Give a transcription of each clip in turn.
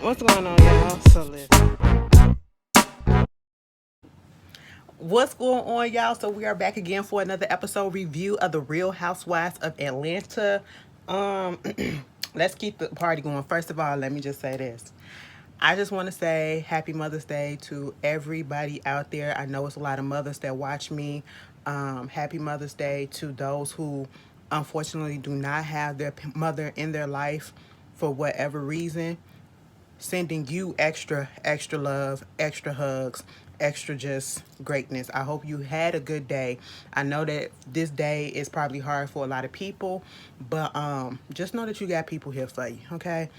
What's going on, y'all? So listen. What's going on, y'all? So we are back again for another episode review of the Real Housewives of Atlanta. Um, let's keep the party going. First of all, let me just say this. I just want to say happy Mother's Day to everybody out there. I know it's a lot of mothers that watch me. Happy Mother's Day to those who unfortunately do not have their mother in their life for whatever reason. Sending you extra love, extra hugs, extra just greatness. I hope you had a good day. I know that this day is probably hard for a lot of people, but just know that you got people here for you, okay?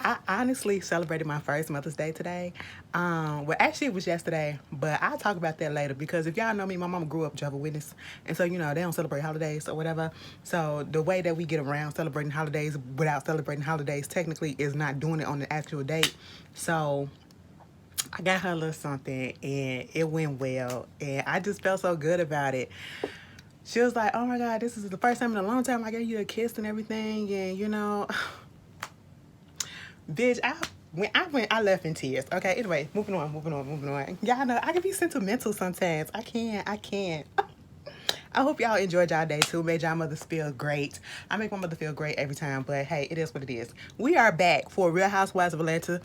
I honestly celebrated my first Mother's Day today. Well, actually, it was yesterday, but I'll talk about that later because if y'all know me, my mama grew up Jehovah's Witness, and so they don't celebrate holidays or whatever. So the way that we get around celebrating holidays without celebrating holidays technically is not doing it on the actual date. So I got her a little something, and it went well, and I just felt so good about it. She was like, "Oh my God, this is the first time in a long time I gave you a kiss and everything," and bitch, I left in tears. Okay, anyway, moving on. Y'all know I can be sentimental sometimes. I can't. I hope y'all enjoyed y'all day too. Made y'all mothers feel great. I make my mother feel great every time, but hey, it is what it is. We are back for Real Housewives of Atlanta,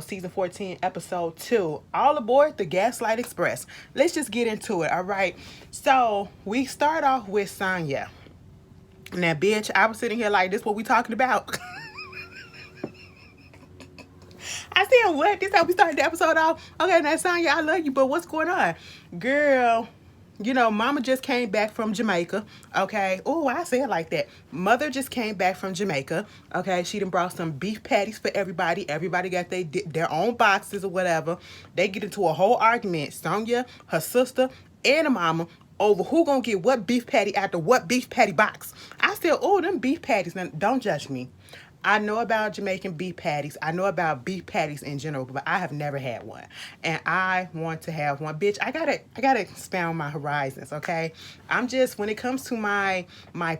season 14, episode 2. All aboard the Gaslight Express. Let's just get into it, all right? So, we start off with Sonya. Now, bitch, I was sitting here like, this what we talking about? I said, what? This how we started the episode off? Okay, now, Sonya, I love you, but what's going on? Girl, mama just came back from Jamaica, okay? Oh, I say it like that. Mother just came back from Jamaica, okay? She done brought some beef patties for everybody. Everybody got their own boxes or whatever. They get into a whole argument. Sonya, her sister, and the mama over who gonna get what beef patty after what beef patty box. I said, oh, them beef patties. Now, don't judge me. I know about Jamaican beef patties. I know about beef patties in general, but I have never had one. And I want to have one. Bitch, I gotta expand my horizons, okay? I'm just, when it comes to my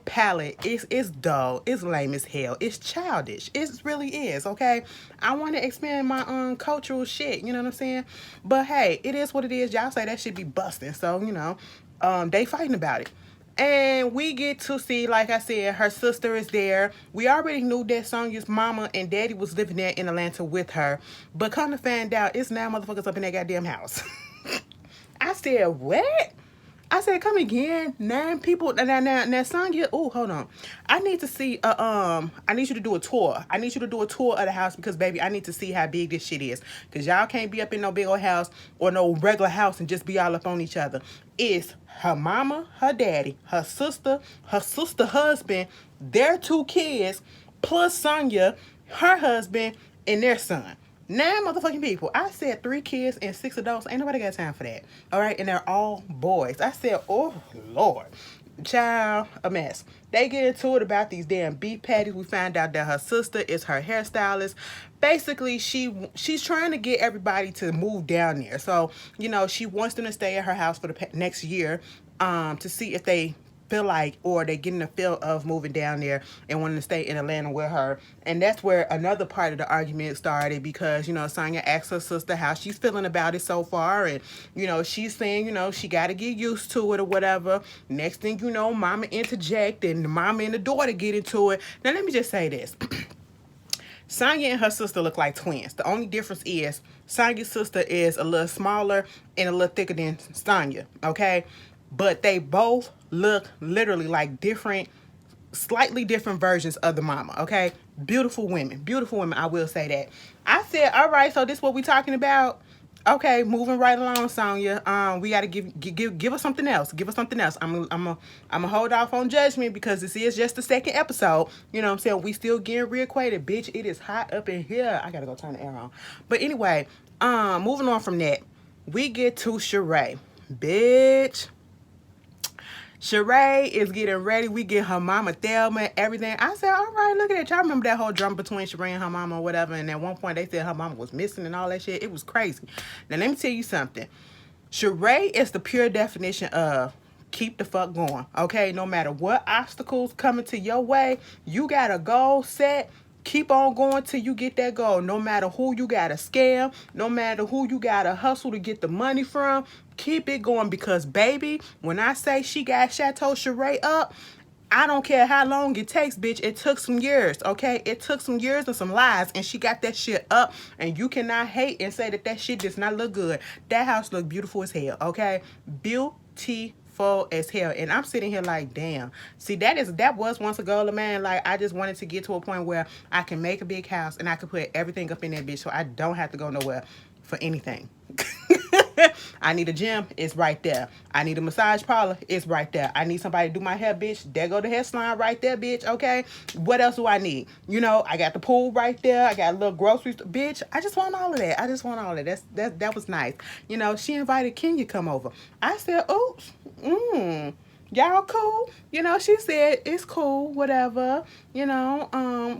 palate, it's dull. It's lame as hell. It's childish. It really is, okay? I want to expand my cultural shit, you know what I'm saying? But hey, it is what it is. Y'all say that should be busting. So, they fighting about it. And we get to see, like I said, her sister is there. We already knew that Sonya's mama and daddy was living there in Atlanta with her. But come to find out, it's now motherfuckers up in that goddamn house. I said, what? I said, come again. 9 people. Now, Sonya. Oh, hold on. I need to see. I need you to do a tour. I need you to do a tour of the house because, baby, I need to see how big this shit is. Cause y'all can't be up in no big old house or no regular house and just be all up on each other. It's her mama, her daddy, her sister husband, their 2 kids, plus Sonya, her husband, and their son. 9 motherfucking people. I said 3 kids and 6 adults. Ain't nobody got time for that. All right, and they're all boys. I said, oh Lord, child, a mess. They get into it about these damn beef patties. We find out that her sister is her hairstylist. Basically, she's trying to get everybody to move down there. So she wants them to stay at her house for the next year, to see if they feel like, or they getting the feel of moving down there and wanting to stay in Atlanta with her. And that's where another part of the argument started because, Sonya asked her sister how she's feeling about it so far. And, she's saying, she got to get used to it or whatever. Next thing you know, mama interject and the mama and the daughter get into it. Now, let me just say this. Sonya and her sister look like twins. The only difference is Sonya's sister is a little smaller and a little thicker than Sonya, okay? But they both look literally like slightly different versions of the mama, okay? Beautiful women, I will say that. I said, all right, so this is what we talking about? Okay, moving right along, Sonya. We gotta give us something else. Give us something else. I'm gonna hold off on judgment because this is just the second episode. You know what I'm saying? We still getting reacquainted, bitch. It is hot up in here. I gotta go turn the air on. But anyway, moving on from that, we get to Sheree, bitch. Sheree is getting ready. We get her mama Thelma, everything. I said, all right, look at that. Y'all remember that whole drama between Sheree and her mama or whatever? And at one point they said her mama was missing and all that shit. It was crazy. Now let me tell you something. Sheree is the pure definition of keep the fuck going. Okay, no matter what obstacles coming to your way, you got a goal set. Keep on going till you get that goal. No matter who you got to scam, no matter who you got to hustle to get the money from, keep it going because, baby, when I say she got Chateau Sheree up, I don't care how long it takes, bitch. It took some years, okay? It took some years and some lies, and she got that shit up, and you cannot hate and say that that shit does not look good. That house look beautiful as hell, okay? Beautiful as hell. And I'm sitting here like, damn. See, that was once a goal of mine. Like, I just wanted to get to a point where I can make a big house and I can put everything up in that bitch so I don't have to go nowhere for anything. I need a gym, it's right there. I need a massage parlor, it's right there. I need somebody to do my hair, bitch. There go the hair salon right there, bitch. Okay, what else do I need? You know, I got the pool right there. I got a little grocery store, bitch. I just want all of that. I just want all of that. That was nice. You know, she invited Kenya come over. I said, oops, y'all cool? You know, she said it's cool, whatever. You know,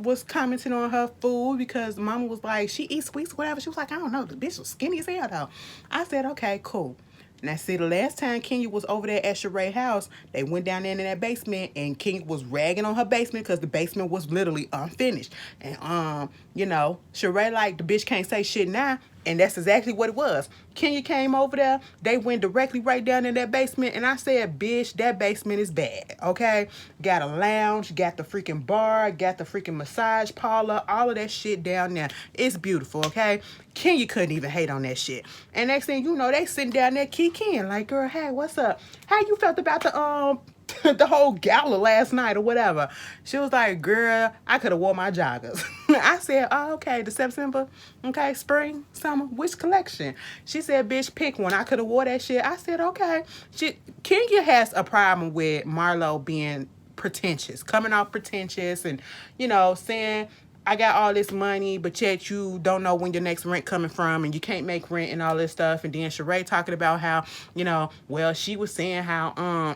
was commenting on her food because mama was like, she eats sweets, whatever. She was like, I don't know, the bitch was skinny as hell though. I said, okay, cool. Now, see, the last time Kenya was over there at Sheree's house, they went down there in that basement, and Kenya was ragging on her basement because the basement was literally unfinished. And, you know, Sheree, like, the bitch can't say shit now, and that's exactly what it was. Kenya came over there, they went directly right down in that basement, and I said, bitch, that basement is bad, okay? Got a lounge, got the freaking bar, got the freaking massage parlor, all of that shit down there. It's beautiful, okay? Kenya couldn't even hate on that shit. And next thing you know, they sitting down there kicking, like, girl, hey, what's up? How you felt about the the whole gala last night or whatever? She was like, girl, I could have wore my joggers. I said, oh, okay, the September, okay, spring, summer, which collection? She said, bitch, pick one. I could have wore that shit. I said, okay. Kenya has a problem with Marlo being pretentious, coming off pretentious and, you know, saying, I got all this money, but yet you don't know when your next rent coming from, and you can't make rent and all this stuff. And then Sheree talking about how, you know, well, she was saying how,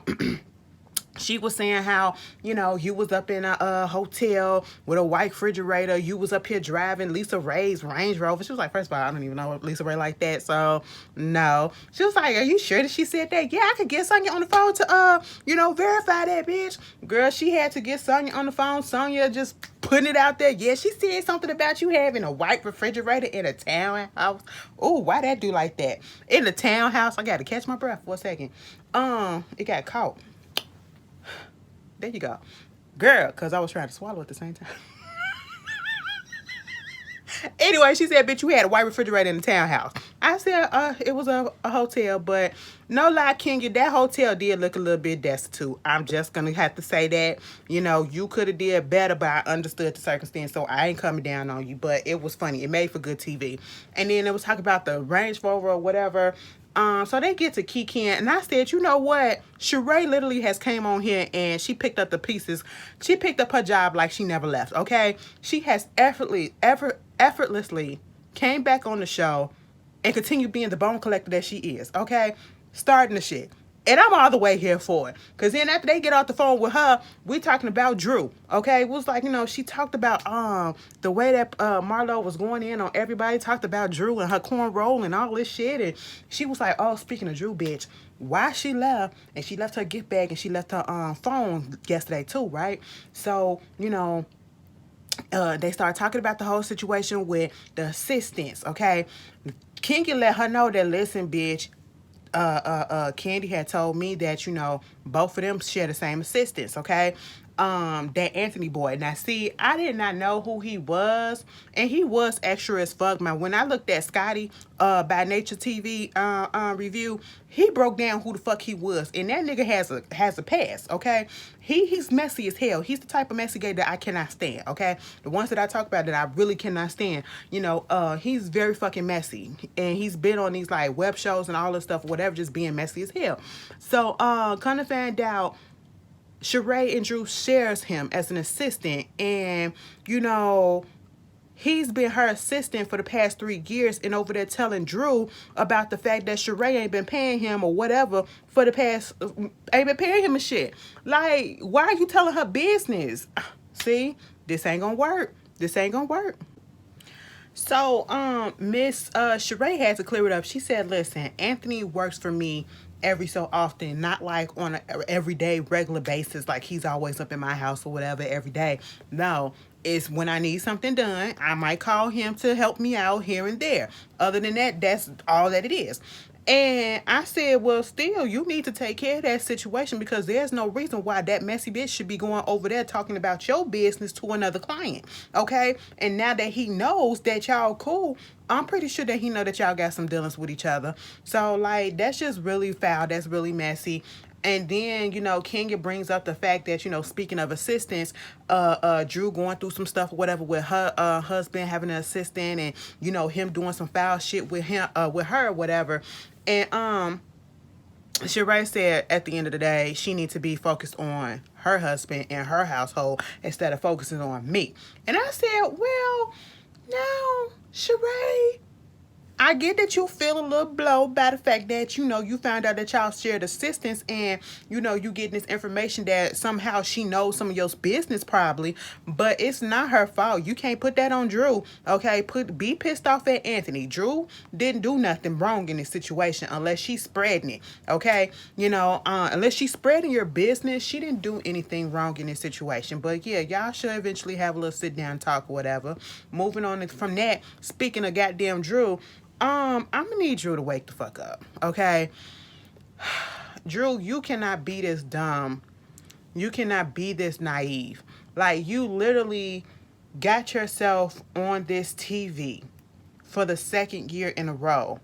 she was saying how, you know, you was up in a hotel with a white refrigerator. You was up here driving Lisa Ray's Range Rover. She was like, first of all, I don't even know Lisa Ray like that. So, no. She was like, are you sure that she said that? Yeah, I could get Sonya on the phone to, you know, verify that, bitch. Girl, she had to get Sonya on the phone. Sonya just putting it out there. Yeah, she said something about you having a white refrigerator in a townhouse. Oh, why that do like that? In a townhouse? I got to catch my breath for a second. It got caught. There you go. Girl, because I was trying to swallow at the same time. Anyway, she said, bitch, you had a white refrigerator in the townhouse. I said, it was a hotel, but no lie, Kenya, that hotel did look a little bit destitute. I'm just going to have to say that. You know, you could have did better, but I understood the circumstance, so I ain't coming down on you, but it was funny. It made for good TV. And then it was talking about the Range Rover or whatever. So they get to Kikin, and I said, you know what? Sheree literally has came on here and she picked up the pieces. She picked up her job like she never left, okay? She has effortlessly came back on the show and continued being the bone collector that she is, okay? Starting the shit. And I'm all the way here for it. Because then after they get off the phone with her, we talking about Drew. Okay? It was like, you know, she talked about the way that Marlo was going in on everybody. Talked about Drew and her cornroll and all this shit. And she was like, oh, speaking of Drew, bitch, why she left? And she left her gift bag and she left her phone yesterday too, right? So, you know, they started talking about the whole situation with the assistants, okay? Kenya let her know that, listen, bitch, Candy had told me that, you know, both of them share the same assistants, okay? That Anthony boy. Now, see, I did not know who he was, and he was extra as fuck, man. When I looked at Scotty, by Nature TV, review, he broke down who the fuck he was, and that nigga has a past, okay? He's messy as hell. He's the type of messy gay that I cannot stand, okay? The ones that I talk about that I really cannot stand, you know, he's very fucking messy, and he's been on these, like, web shows and all this stuff, whatever, just being messy as hell. So, kind of found out Sheree and Drew shares him as an assistant, and, you know, he's been her assistant for the past 3 years, and over there telling Drew about the fact that Sheree ain't been paying him or whatever for the past, ain't been paying him a shit. Like, why are you telling her business? See, this ain't gonna work. This ain't gonna work. So, Miss Sheree had to clear it up. She said, listen, Anthony works for me every so often, not like on a everyday regular basis, like he's always up in my house or whatever every day. No, It's when I need something done, I might call him to help me out here and there. Other than that, that's all that it is. And I said, well, still, you need to take care of that situation because there's no reason why that messy bitch should be going over there talking about your business to another client. Okay? And now that he knows that y'all cool, I'm pretty sure that he know that y'all got some dealings with each other. So, like, that's just really foul. That's really messy. And then, Kenya brings up the fact that, speaking of assistants, Drew going through some stuff or whatever with her husband having an assistant and, him doing some foul shit with him, with her or whatever. And Sheree said at the end of the day, she needs to be focused on her husband and her household instead of focusing on me. And I said, well, now, Sheree, I get that you feel a little blow by the fact that, you found out that y'all shared assistance and, you getting this information that somehow she knows some of your business probably, but it's not her fault. You can't put that on Drew, okay? Be pissed off at Anthony. Drew didn't do nothing wrong in this situation unless she's spreading it, okay? Unless she's spreading your business, she didn't do anything wrong in this situation. But yeah, y'all should eventually have a little sit down talk or whatever. Moving on from that, speaking of goddamn Drew, I'm gonna need Drew to wake the fuck up, okay? Drew, you cannot be this dumb. You cannot be this naive. Like, you literally got yourself on this TV for the second year in a row,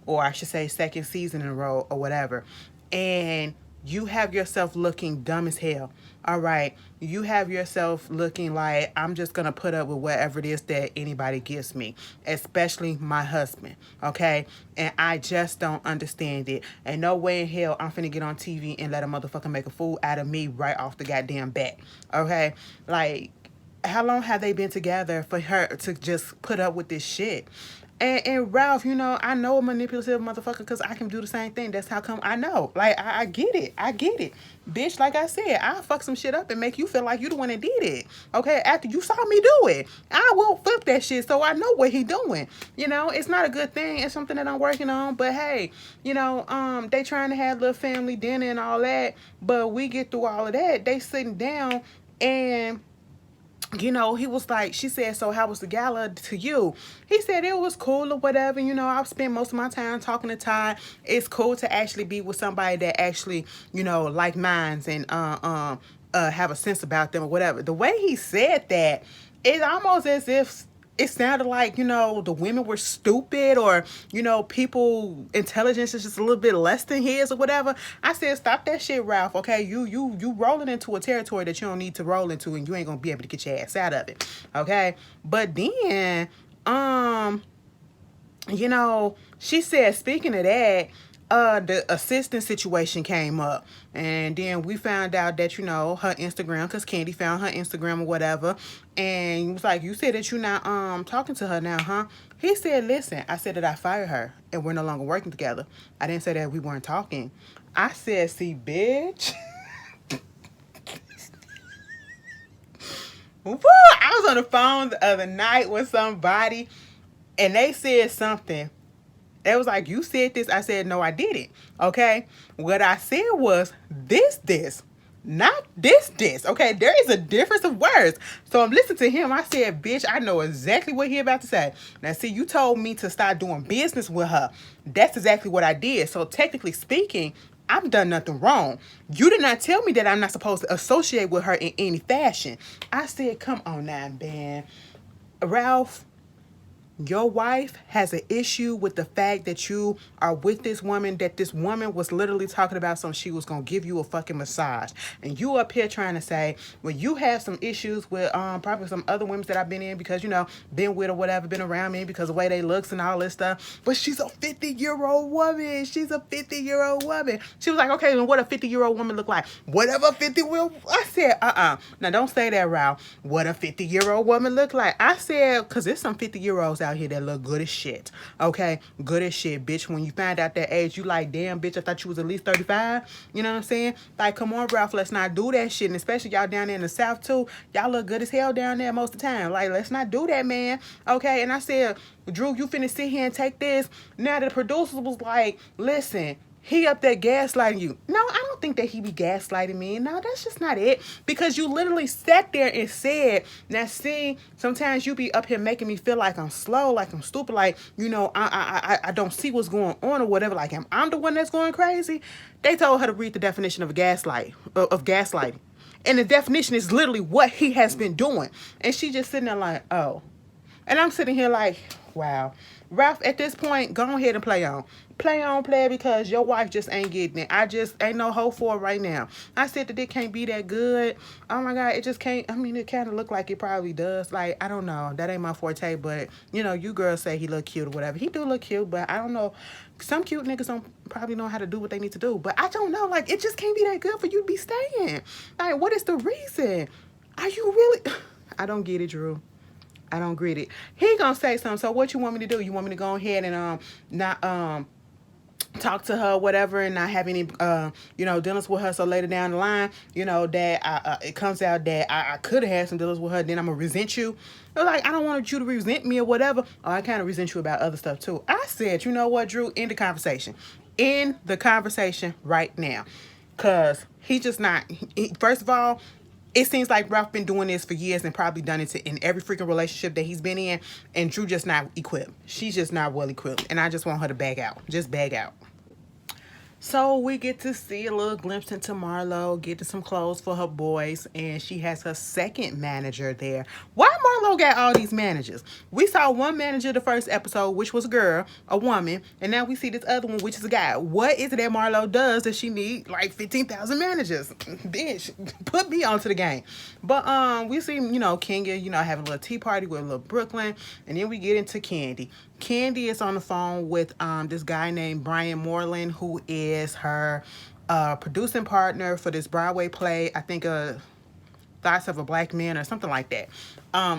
or I should say second season in a row or whatever, and you have yourself looking dumb as hell. All right, you have yourself looking like I'm just gonna put up with whatever it is that anybody gives me, especially my husband, okay? And I just don't understand it. And no way in hell I'm finna get on TV and let a motherfucker make a fool out of me right off the goddamn bat, okay? Like, how long have they been together for her to just put up with this shit? And Ralph, I know a manipulative motherfucker because I can do the same thing. That's how come I know. Like, I get it. I get it. Bitch, like I said, I'll fuck some shit up and make you feel like you the one that did it. Okay? After you saw me do it. I will flip that shit so I know what he doing. It's not a good thing. It's something that I'm working on. But hey, they trying to have little family dinner and all that. But we get through all of that. They sitting down and he was like, she said, so how was the gala to you? He said it was cool or whatever. I've spent most of my time talking to Todd. It's cool to actually be with somebody that actually, like minds and have a sense about them or whatever. The way he said that, it's almost as if it sounded like, the women were stupid or, people intelligence is just a little bit less than his or whatever. I said, stop that shit, Ralph. Okay, you rolling into a territory that you don't need to roll into and you ain't gonna be able to get your ass out of it. Okay. But then, she said, speaking of that, the assistant situation came up, and then we found out that her Instagram, because Candy found her Instagram or whatever, and he was like, you said that you're not talking to her now, huh? He said, listen, I said that I fired her and we're no longer working together. I didn't say that we weren't talking. I said, see, bitch. Woo! I was on the phone the other night with somebody and they said something. They was like, you said this. I said, no, I didn't. Okay. What I said was this, not this. Okay. There is a difference of words. So I'm listening to him. I said, bitch, I know exactly what he about to say. Now, see, you told me to start doing business with her. That's exactly what I did. So technically speaking, I've done nothing wrong. You did not tell me that I'm not supposed to associate with her in any fashion. I said, come on now, man. Ralph, your wife has an issue with the fact that you are with this woman, that this woman was literally talking about something she was going to give you a fucking massage. And you up here trying to say, well, you have some issues with probably some other women that I've been in because, been with or whatever, been around me because of the way they looks and all this stuff. But she's a 50-year-old woman. She's a 50-year-old woman. She was like, okay, then what a 50-year-old woman look like? Whatever 50-year-old... I said, Now, don't say that, Ralph. What a 50-year-old woman look like? I said, because there's some 50-year-olds out here that look good as shit. Okay? Good as shit, bitch. When you find out that age, you like, damn, bitch, I thought you was at least 35. You know what I'm saying? Like, come on, Ralph, let's not do that shit. And especially y'all down there in the South, too. Y'all look good as hell down there most of the time. Like, let's not do that, man. Okay? And I said, Drew, you finna sit here and take this. Now the producers was like, listen, he up there gaslighting you. No, I don't think that he be gaslighting me. No, that's just not it. Because you literally sat there and said, now see, sometimes you be up here making me feel like I'm slow, like I'm stupid, like, you know, I don't see what's going on or whatever. Like, I'm the one that's going crazy. They told her to read the definition of a of gaslighting. And the definition is literally what he has been doing. And she just sitting there like, oh. And I'm sitting here like, wow. Ralph, at this point, go ahead and play on. Play because your wife just ain't getting it. I just ain't no hope for it right now. I said that it can't be that good. Oh my God, it just can't. I mean, it kind of look like it probably does. Like, I don't know. That ain't my forte, but, you know, you girls say he look cute or whatever. He do look cute, but I don't know. Some cute niggas don't probably know how to do what they need to do. But I don't know. Like, it just can't be that good for you to be staying. Like, what is the reason? Are you really? I don't get it, Drew. I don't get it. He gonna say something. So what you want me to do? You want me to go ahead and not talk to her, whatever, and not have any you know, dealings with her? So later down the line, you know, that it comes out that I could have had some dealings with her. Then I'm gonna resent you. They're like, I don't want you to resent me or whatever. Oh, I kind of resent you about other stuff too. I said, you know what, Drew? End the conversation. End the conversation right now, cause he just not. First of all, it seems like Ralph been doing this for years and probably done it in every freaking relationship that he's been in. And Drew just not equipped. She's just not well equipped. And I just want her to bag out. Just bag out. So we get to see a little glimpse into Marlo, getting some clothes for her boys, and she has her second manager there. Why Marlo got all these managers? We saw one manager the first episode, which was a girl, a woman, and now we see this other one, which is a guy. What is it that Marlo does that she need like 15,000 managers? Bitch, put me onto the game. But we see, you know, Kenya, you know, having a little tea party with a little Brooklyn, and then we get into Candy. Candy is on the phone with this guy named Brian Moreland, who is her producing partner for this Broadway play. I think Thoughts of a Black Man or something like that.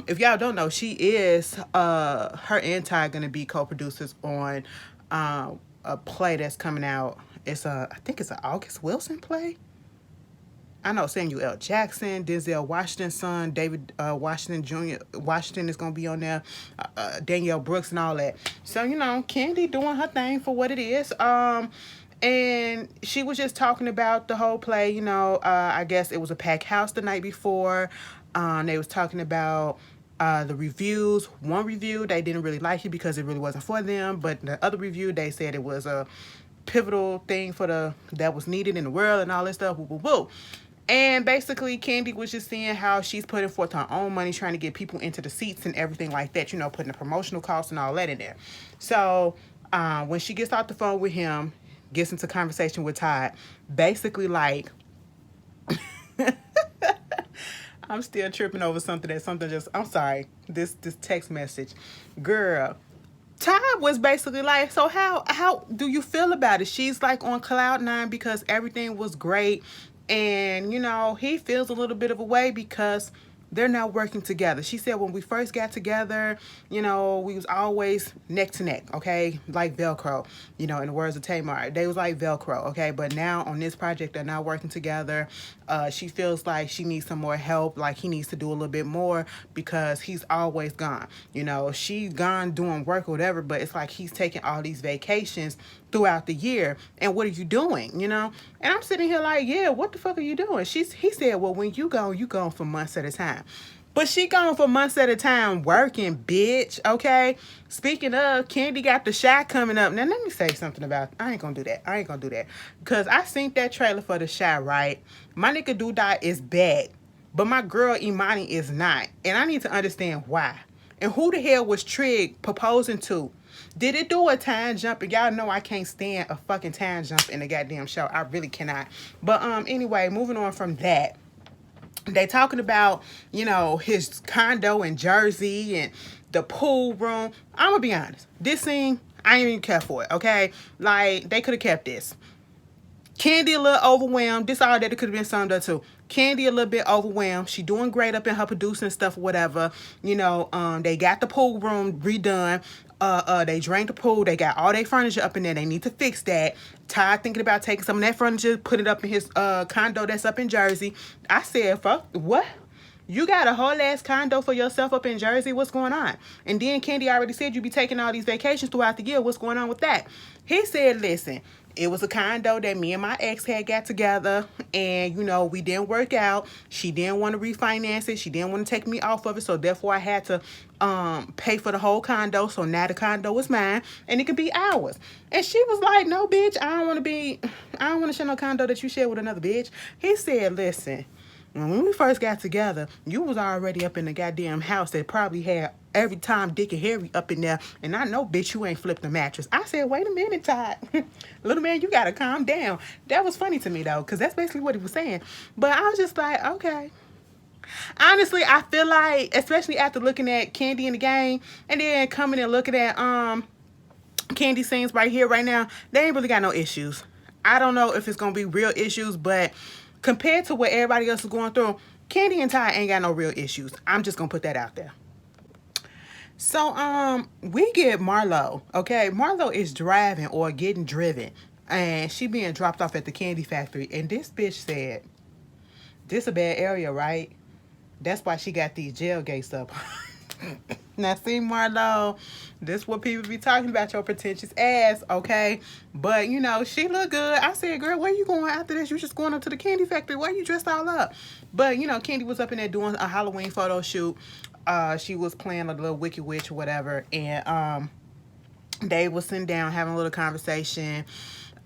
If y'all don't know, she is her and Todd gonna be co-producers on a play that's coming out. It's I think it's an August Wilson play. I know Samuel L. Jackson, Denzel Washington's son, David Washington Jr. Washington is going to be on there, Danielle Brooks and all that. So, you know, Candy doing her thing for what it is. And she was just talking about the whole play, you know, I guess it was a packed house the night before. They was talking about the reviews. One review, they didn't really like it because it really wasn't for them. But the other review, they said it was a pivotal thing for that was needed in the world and all this stuff. Woo, woo, woo. And basically, Candy was just seeing how she's putting forth her own money, trying to get people into the seats and everything like that, you know, putting the promotional costs and all that in there. So when she gets off the phone with him, gets into conversation with Todd, basically like, I'm still tripping over something just, I'm sorry, this text message. Girl, Todd was basically like, so how do you feel about it? She's like on cloud nine because everything was great. And, you know, he feels a little bit of a way because they're now working together. She said when we first got together, you know, we was always neck to neck, okay? Like Velcro, you know, in the words of Tamar. They was like Velcro, okay? But now on this project, they're now working together. She feels like she needs some more help, like he needs to do a little bit more because he's always gone. You know, she's gone doing work or whatever, but it's like he's taking all these vacations throughout the year. And what are you doing, you know? And I'm sitting here like, yeah, what the fuck are you doing? He said, well, when you go for months at a time. But she gone for months at a time working, bitch, okay? Speaking of, Candy got the Shy coming up. Now, let me say something about, I ain't gonna do that. Because I seen that trailer for the Shy, right? My nigga Doodah is back. But my girl Imani is not. And I need to understand why. And who the hell was Trig proposing to? Did it do a time jump? And y'all know I can't stand a fucking time jump in the goddamn show. I really cannot. But anyway, moving on from that. They talking about, you know, his condo in Jersey and the pool room. I'm gonna be honest. This scene, I ain't even care for it, okay? Like, they could have kept this. Candy a little overwhelmed. This all that it could have been summed up to. Candy a little bit overwhelmed. She doing great up in her producing stuff or whatever. You know, they got the pool room redone. They drained the pool. They got all their furniture up in there. They need to fix that. Todd thinking about taking some of that furniture, put it up in his condo that's up in Jersey. I said, fuck, what? You got a whole ass condo for yourself up in Jersey? What's going on? And then Candy already said you be taking all these vacations throughout the year. What's going on with that? He said, listen, It was a condo that me and my ex had got together, and we didn't work out. She didn't want to refinance it. She didn't want to take me off of it, so therefore I had to pay for the whole condo. So now the condo is mine and it could be ours. And she was like, "No, bitch, I don't want to share no condo that you share with another bitch." He said, "Listen, when we first got together, you was already up in the goddamn house that probably had every time Dick and Harry up in there. And I know, bitch, you ain't flipped a mattress." I said, "Wait a minute, Todd. Little man, you got to calm down." That was funny to me, though, because that's basically what he was saying. But I was just like, okay. Honestly, I feel like, especially after looking at Candy in the game and then coming and looking at Candy scenes right here, right now, they ain't really got no issues. I don't know if it's going to be real issues, but compared to what everybody else is going through, Candy and Ty ain't got no real issues. I'm just going to put that out there. So, we get Marlo, okay? Marlo is driving or getting driven, and she being dropped off at the candy factory, and this bitch said, "This a bad area, right? That's why she got these jail gates up." Now, see, Marlo, this what people be talking about, your pretentious ass, okay? But, she look good. I said, "Girl, where you going after this? You just going up to the candy factory. Why you dressed all up?" But, Candy was up in there doing a Halloween photo shoot. She was playing a little Wicked Witch or whatever, and they was sitting down having a little conversation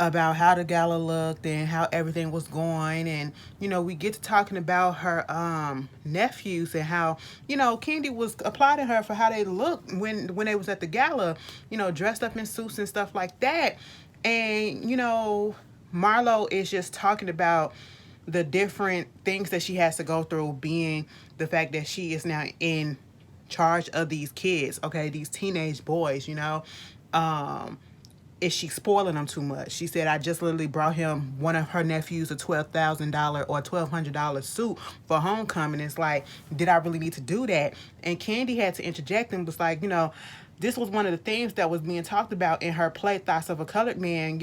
about how the gala looked and how everything was going. And we get to talking about her nephews and how Candy was applauding her for how they looked when they was at the gala, dressed up in suits and stuff like that. And Marlo is just talking about the different things that she has to go through, being the fact that she is now in charge of these kids, okay, these teenage boys. Is she spoiling them too much? She said, "I just literally brought him, one of her nephews, a $12,000 or $1,200 suit for homecoming." It's like, did I really need to do that? And Candy had to interject and was like, this was one of the things that was being talked about in her play, Thoughts of a Colored Man.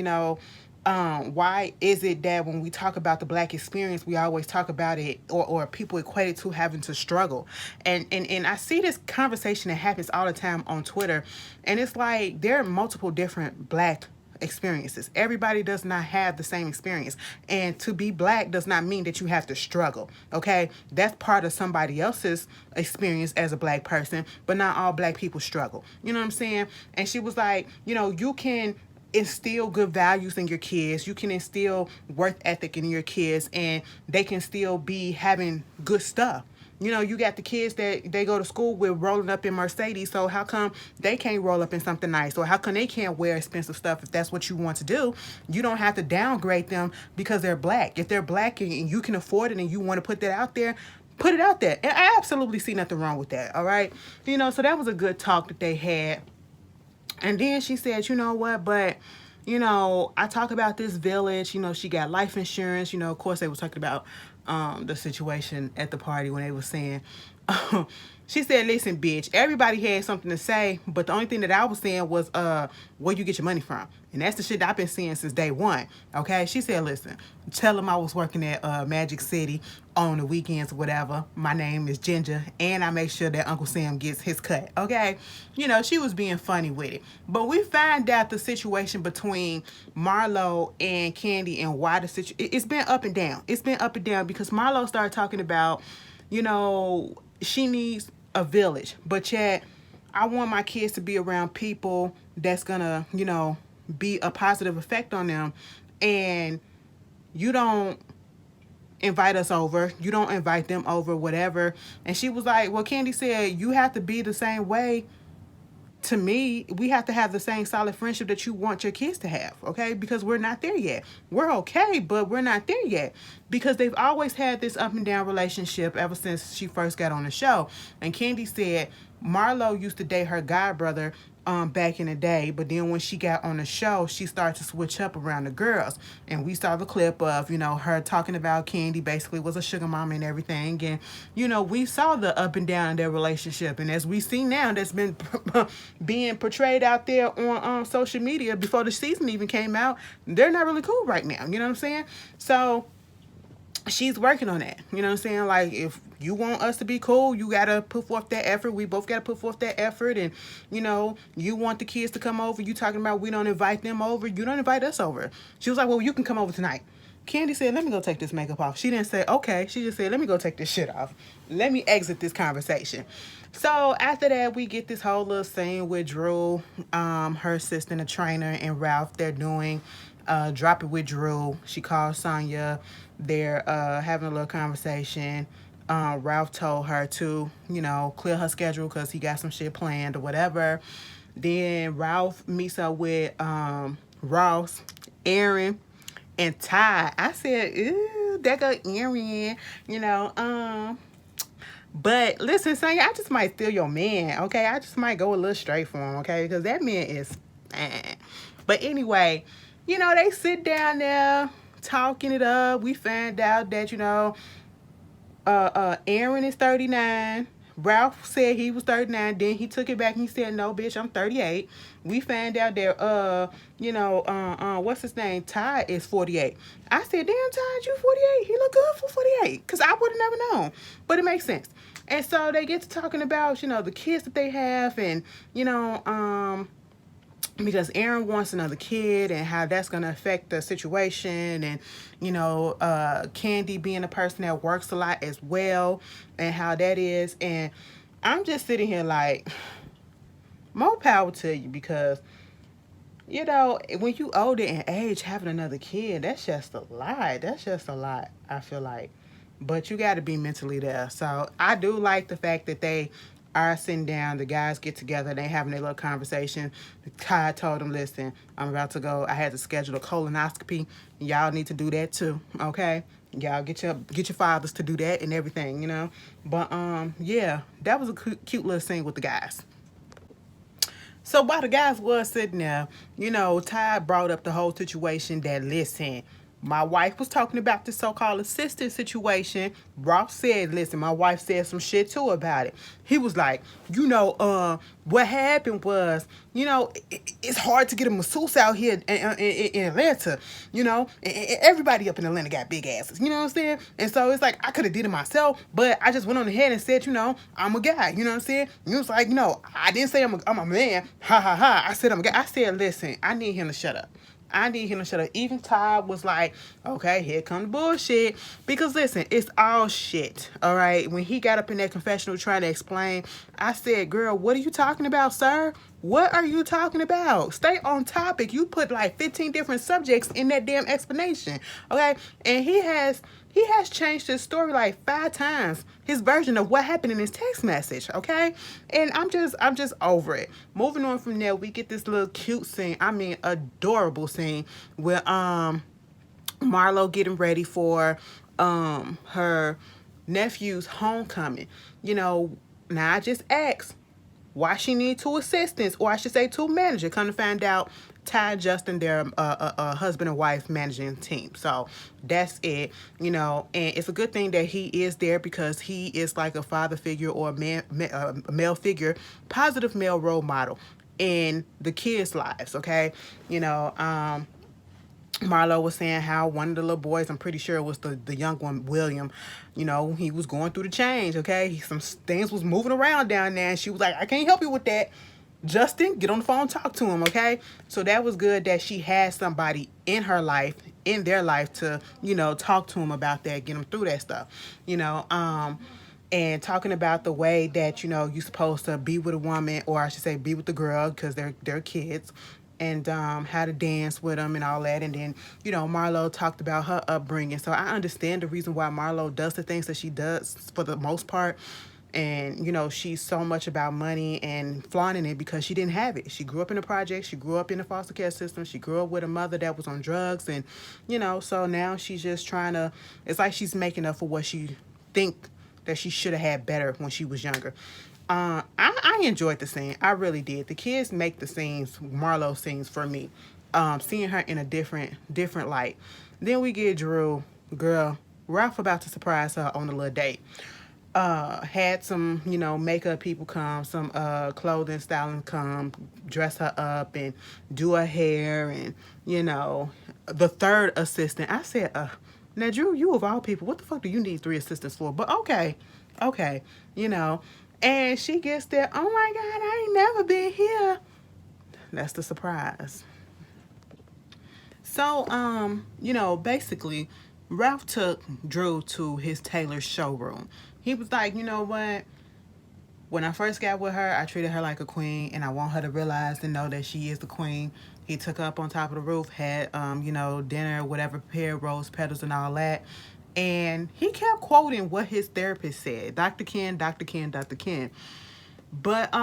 Why is it that when we talk about the Black experience, we always talk about it, or people equate it to having to struggle? And I see this conversation that happens all the time on Twitter, and it's like there are multiple different Black experiences. Everybody does not have the same experience, and to be Black does not mean that you have to struggle, okay? That's part of somebody else's experience as a Black person, but not all Black people struggle. You know what I'm saying? And she was like, you can instill good values in your kids. You can instill work ethic in your kids, and they can still be having good stuff. You got the kids that they go to school with rolling up in Mercedes, so how come they can't roll up in something nice? Or how come they can't wear expensive stuff if that's what you want to do? You don't have to downgrade them because they're Black. If they're Black and you can afford it and you want to put that out there, put it out there. And I absolutely see nothing wrong with that, all right? So that was a good talk that they had. And then she said, "You know what, but, I talk about this village, she got life insurance." Of course, they were talking about the situation at the party when they were saying, she said, "Listen, bitch, everybody had something to say, but the only thing that I was saying was, where you get your money from." And that's the shit that I've been seeing since day one, okay? She said, "Listen, tell them I was working at Magic City on the weekends or whatever. My name is Ginger, and I make sure that Uncle Sam gets his cut," okay? She was being funny with it. But we find out the situation between Marlo and Candy and why it's been up and down. It's been up and down because Marlo started talking about, she needs a village, but yet I want my kids to be around people that's gonna, be a positive effect on them. And you don't invite us over. You don't invite them over, whatever. And she was like, "Well," Candy said, "you have to be the same way to me. We have to have the same solid friendship that you want your kids to have, okay? Because we're not there yet. We're okay, but we're not there yet." Because they've always had this up and down relationship ever since she first got on the show. And Candy said Marlo used to date her god brother back in the day, but then when she got on the show, she started to switch up around the girls. And we saw the clip of, her talking about Candy basically was a sugar mama and everything. And, we saw the up and down in their relationship. And as we see now, that's been being portrayed out there on social media before the season even came out, they're not really cool right now. You know what I'm saying? So she's working on that. You know what I'm saying? Like, if you want us to be cool, you gotta put forth that effort. We both gotta put forth that effort. And, you want the kids to come over. You talking about we don't invite them over. You don't invite us over. She was like, well, you can come over tonight. Candy said, let me go take this makeup off. She didn't say, okay. She just said, let me go take this shit off. Let me exit this conversation. So after that, we get this whole little scene with Drew, her assistant, a trainer, and Ralph. They're doing Drop It with Drew. She calls Sonya. They're having a little conversation. Ralph told her to, clear her schedule because he got some shit planned or whatever. Then Ralph meets up with Ross, Aaron, and Todd. I said, ooh, that go Aaron, But listen, Sonya, I just might steal your man, okay? I just might go a little straight for him, okay? Because that man is But anyway, they sit down there talking it up. We find out that, Aaron is 39. Ralph said he was 39. Then he took it back and he said, no, bitch, I'm 38. We found out that, what's his name? Todd is 48. I said, damn, Todd, you 48. He look good for 48. Because I would have never known. But it makes sense. And so they get to talking about, the kids that they have and, because Aaron wants another kid and how that's going to affect the situation and, Candy being a person that works a lot as well and how that is. And I'm just sitting here like, more power to you because, when you older in age, having another kid, that's just a lot. That's just a lot, I feel like. But you got to be mentally there. So I do like the fact that they are sitting down, the guys get together, they having a little conversation. Todd told them, listen, I'm about to go. I had to schedule a colonoscopy. Y'all need to do that too, okay? Y'all get your fathers to do that and everything, But yeah, that was a cute little scene with the guys. So while the guys was sitting there, Todd brought up the whole situation that, listen, my wife was talking about this so-called assistant situation. Ross said, listen, my wife said some shit too about it. He was like, what happened was, it's hard to get a masseuse out here in Atlanta, everybody up in Atlanta got big asses, you know what I'm saying? And so it's like, I could have did it myself, but I just went on ahead and said, I'm a guy, you know what I'm saying? You was like, I didn't say I'm a man, ha ha ha. I said I'm a guy. I said, listen, I need him to shut up. I need him to shut up. Even Todd was like, okay, here come the bullshit. Because listen, it's all shit, all right? When he got up in that confessional trying to explain, I said, girl, what are you talking about, sir? What are you talking about? Stay on topic. You put like 15 different subjects in that damn explanation, okay? And he has changed his story like 5 times, his version of what happened in his text message, okay? And I'm just over it. Moving on from there, we get this little cute scene, I mean adorable scene where Marlo getting ready for her nephew's homecoming. Now I just asked why she need 2 assistants, or I should say 2 managers. Come to find out, Ty and Justin, they're a husband and wife managing team. So that's it, and it's a good thing that he is there because he is like a father figure or a male figure, positive male role model in the kids' lives, okay? Marlo was saying how one of the little boys, I'm pretty sure it was the young one, William, he was going through the change, okay? Some things was moving around down there, and she was like, I can't help you with that. Justin, get on the phone, talk to him, okay? So that was good that she had somebody in her life, in their life to, talk to him about that, get him through that stuff, and talking about the way that, you're supposed to be with a woman, or I should say be with the girl, because they're kids, and how to dance with them and all that. And then, Marlo talked about her upbringing. So I understand the reason why Marlo does the things that she does for the most part. And, she's so much about money and flaunting it because she didn't have it. She grew up in the project. She grew up in the foster care system. She grew up with a mother that was on drugs. And, so now she's just trying to, it's like she's making up for what she think that she should have had better when she was younger. I enjoyed the scene. I really did. The kids make the scenes, Marlo scenes for me. Seeing her in a different light. Then we get Drew, girl, Ralph about to surprise her on a little date. Had some, makeup people come, some clothing styling come, dress her up and do her hair and, the third assistant. I said, Now, Drew, you of all people, what the fuck do you need 3 assistants for? But okay, okay, you know. And she gets there, oh my God, I ain't never been here. That's the surprise. So, basically, Ralph took Drew to his tailor's showroom. He was like, you know what? When I first got with her, I treated her like a queen, and I want her to realize and know that she is the queen. He took her up on top of the roof, had, dinner, whatever, prepared rose petals and all that. And he kept quoting what his therapist said, Dr. Ken, Dr. Ken, Dr. Ken. But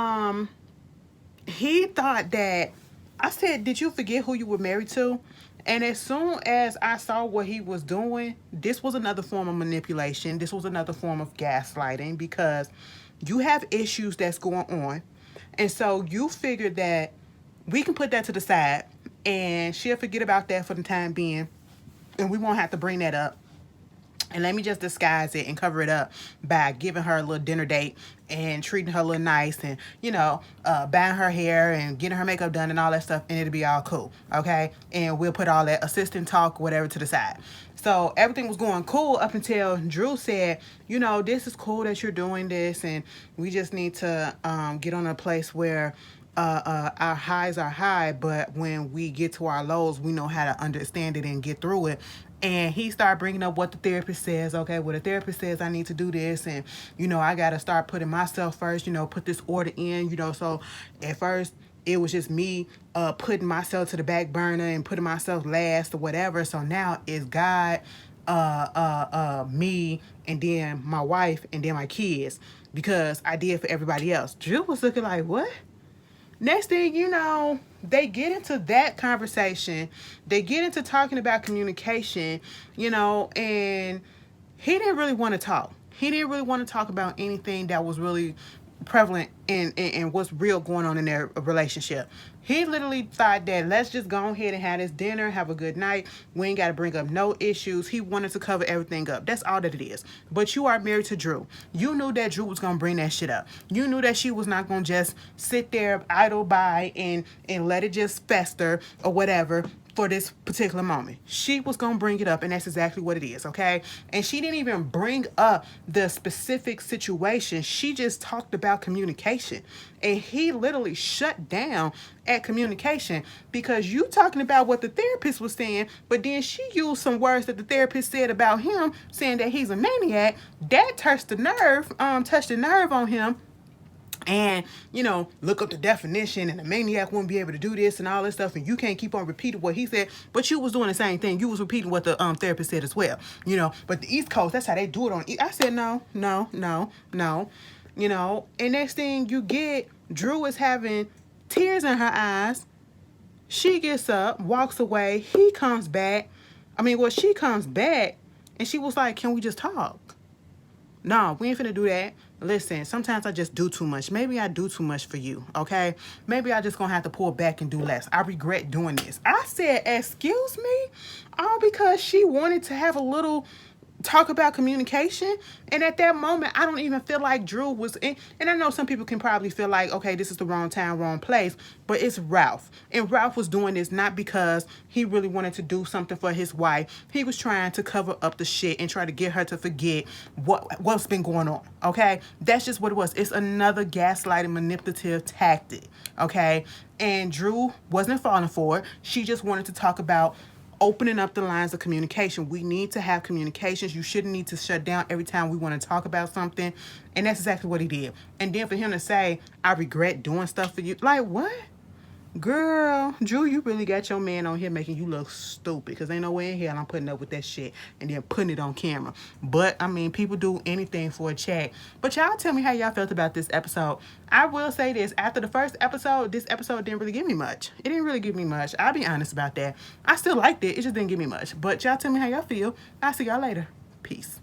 he thought that, I said, did you forget who you were married to? And as soon as I saw what he was doing, this was another form of manipulation. This was another form of gaslighting, because you have issues that's going on. And so you figured that we can put that to the side and she'll forget about that for the time being. And we won't have to bring that up. And let me just disguise it and cover it up by giving her a little dinner date and treating her a little nice and, buying her hair and getting her makeup done and all that stuff. And it'll be all cool. Okay. And we'll put all that assistant talk, whatever, to the side. So everything was going cool up until Drew said, this is cool that you're doing this. And we just need to get on a place where our highs are high, but when we get to our lows, we know how to understand it and get through it. And he started bringing up what the therapist says. Okay, well, the therapist says I need to do this, and I got to start putting myself first, put this order in, so at first it was just me putting myself to the back burner and putting myself last or whatever. So now it's God, me, and then my wife, and then my kids, because I did for everybody else. Drew was looking like, what? Next thing you know, they get into that conversation. They get into talking about communication, and he didn't really want to talk. He didn't really want to talk about anything that was really prevalent and what's real going on in their relationship. He literally thought that let's just go ahead and have this dinner, have a good night. We ain't got to bring up no issues. He wanted to cover everything up. That's all that it is. But you are married to Drew. You knew that Drew was going to bring that shit up. You knew that she was not going to just sit there idle by and let it just fester or whatever for this particular moment. She was going to bring it up, and that's exactly what it is, okay? And she didn't even bring up the specific situation. She just talked about communication. And he literally shut down at communication, because you talking about what the therapist was saying, but then she used some words that the therapist said about him, saying that he's a maniac. That touched the nerve on him. And, look up the definition, and a maniac wouldn't be able to do this and all this stuff, and you can't keep on repeating what he said, but you was doing the same thing. You was repeating what the therapist said as well, but the East Coast, that's how they do it on. I said, no. And next thing you get, Drew is having tears in her eyes. She gets up, walks away. He comes back. She comes back, and she was like, can we just talk? No, we ain't finna do that. Listen, sometimes I just do too much. Maybe I do too much for you, okay? Maybe I just gonna have to pull back and do less. I regret doing this. I said, excuse me? All because she wanted to have a little talk about communication. And at that moment, I don't even feel like Drew was in. And I know some people can probably feel like, okay, this is the wrong time, wrong place. But it's Ralph. And Ralph was doing this not because he really wanted to do something for his wife. He was trying to cover up the shit and try to get her to forget what's been going on. Okay? That's just what it was. It's another gaslighting manipulative tactic. Okay? And Drew wasn't falling for it. She just wanted to talk about opening up the lines of communication. We need to have communications. You shouldn't need to shut down every time we want to talk about something. And that's exactly what he did. And then for him to say, I regret doing stuff for you. Like, what? Girl, Drew, you really got your man on here making you look stupid, because ain't no way in hell I'm putting up with that shit and then putting it on camera. But, people do anything for a chat. But y'all tell me how y'all felt about this episode. I will say this. After the first episode, this episode didn't really give me much. It didn't really give me much. I'll be honest about that. I still liked it. It just didn't give me much. But y'all tell me how y'all feel. I'll see y'all later. Peace.